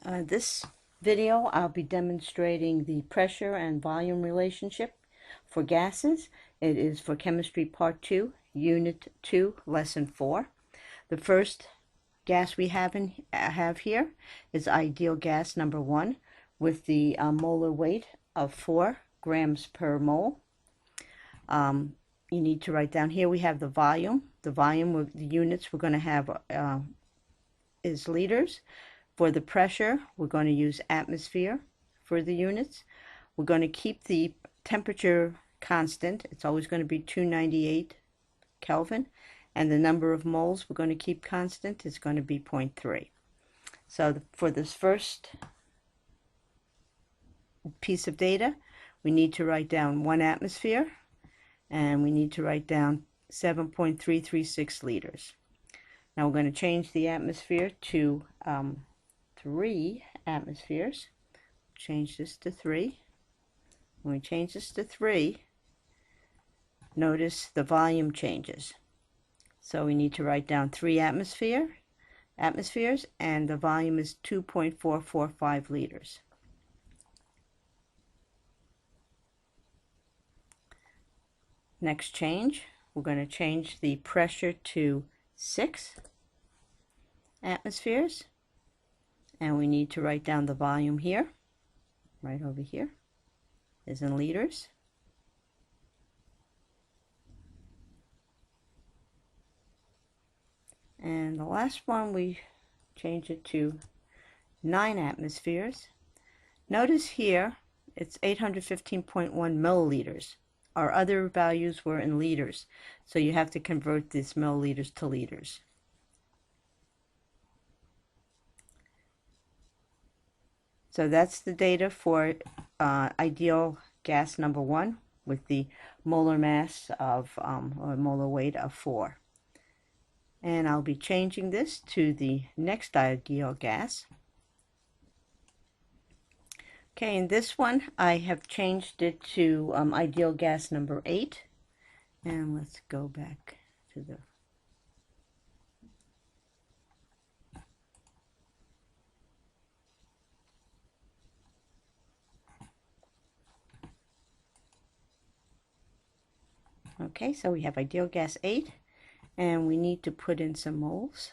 This video I'll be demonstrating the pressure and volume relationship for gases. It is for Chemistry Part 2, Unit 2, Lesson 4. The first gas we have here is ideal gas number 1 with the molar weight of 4 grams per mole. You need to write down here we have the volume. The volume of the units we're going to have is liters. For the pressure, we're going to use atmosphere for the units. We're going to keep the temperature constant. It's always going to be 298 Kelvin. And the number of moles we're going to keep constant is going to be 0.3. So for this first piece of data, we need to write down 1 atmosphere, and we need to write down 7.336 liters. Now we're going to change the atmosphere to 3 atmospheres. Change this to 3. When we change this to 3, notice the volume changes. So we need to write down 3 atmospheres, and the volume is 2.445 liters. Next change, we're going to change the pressure to 6 atmospheres. And we need to write down the volume here, right over here, is in liters. And the last one, we change it to 9 atmospheres. Notice here, it's 815.1 milliliters. Our other values were in liters, so you have to convert these milliliters to liters. So that's the data for ideal gas number 1 with the molar mass of, or molar weight of 4. And I'll be changing this to the next ideal gas. Okay, in this one I have changed it to ideal gas number 8. And let's go back to the Okay, so we have ideal gas 8, and we need to put in some moles.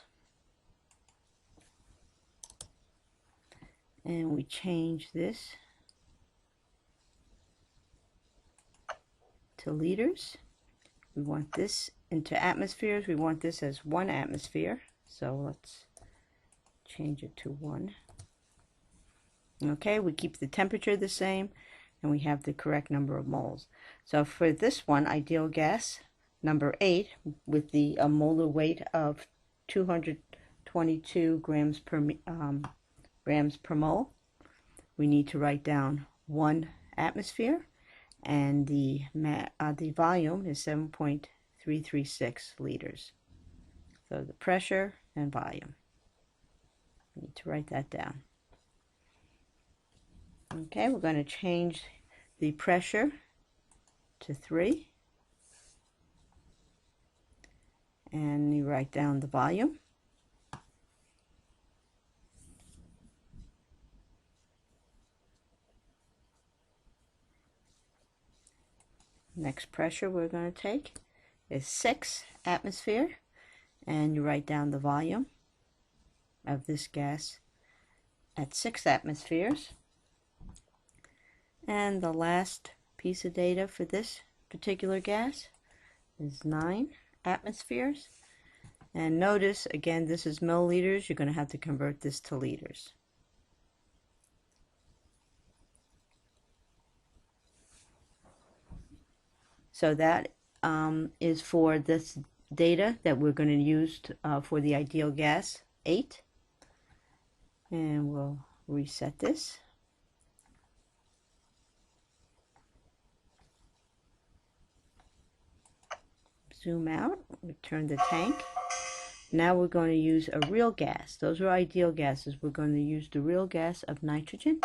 And we change this to liters. We want this into atmospheres. We want this as 1 atmosphere. So let's change it to 1. Okay, we keep the temperature the same, and we have the correct number of moles. So for this one, ideal gas number 8 with the molar weight of 222 grams per mole, we need to write down 1 atmosphere, and the volume is 7.336 liters. So the pressure and volume, we need to write that down. Okay, we're going to change the pressure to 3, and you write down the volume. Next pressure we're going to take is 6 atmosphere, and you write down the volume of this gas at 6 atmospheres. And the last piece of data for this particular gas is 9 atmospheres. And notice, again, this is milliliters. You're going to have to convert this to liters. So that is for this data that we're going to use for the ideal gas 8. And we'll reset this. Zoom out, return the tank. Now we're going to use a real gas. Those are ideal gases. We're going to use the real gas of nitrogen.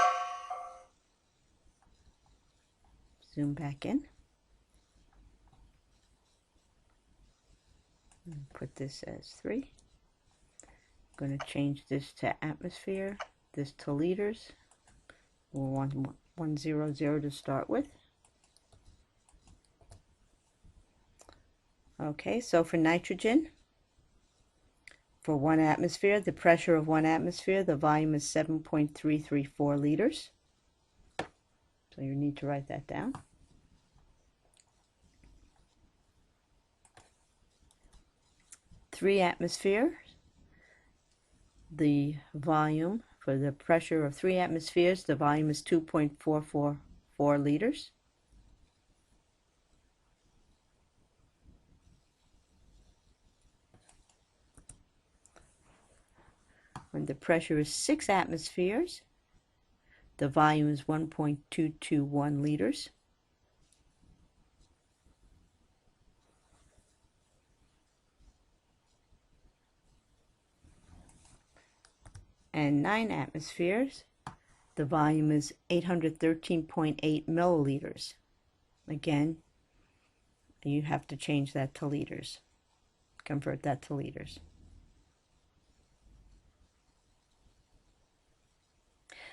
Zoom back in. And put this as 3. I'm going to change this to atmosphere. this to liters. We'll want 100 to start with. Okay, so for nitrogen, for 1 atmosphere, the pressure of 1 atmosphere, the volume is 7.334 liters. So you need to write that down. Three atmospheres, the volume for the pressure of 3 atmospheres, the volume is 2.444 liters. When the pressure is 6 atmospheres, the volume is 1.221 liters. And 9 atmospheres, the volume is 813.8 milliliters. Again, you have to change that to liters, convert that to liters.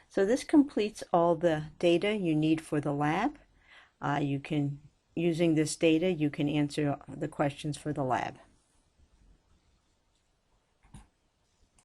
So this completes all the data you need for the lab. Using this data, you can answer the questions for the lab.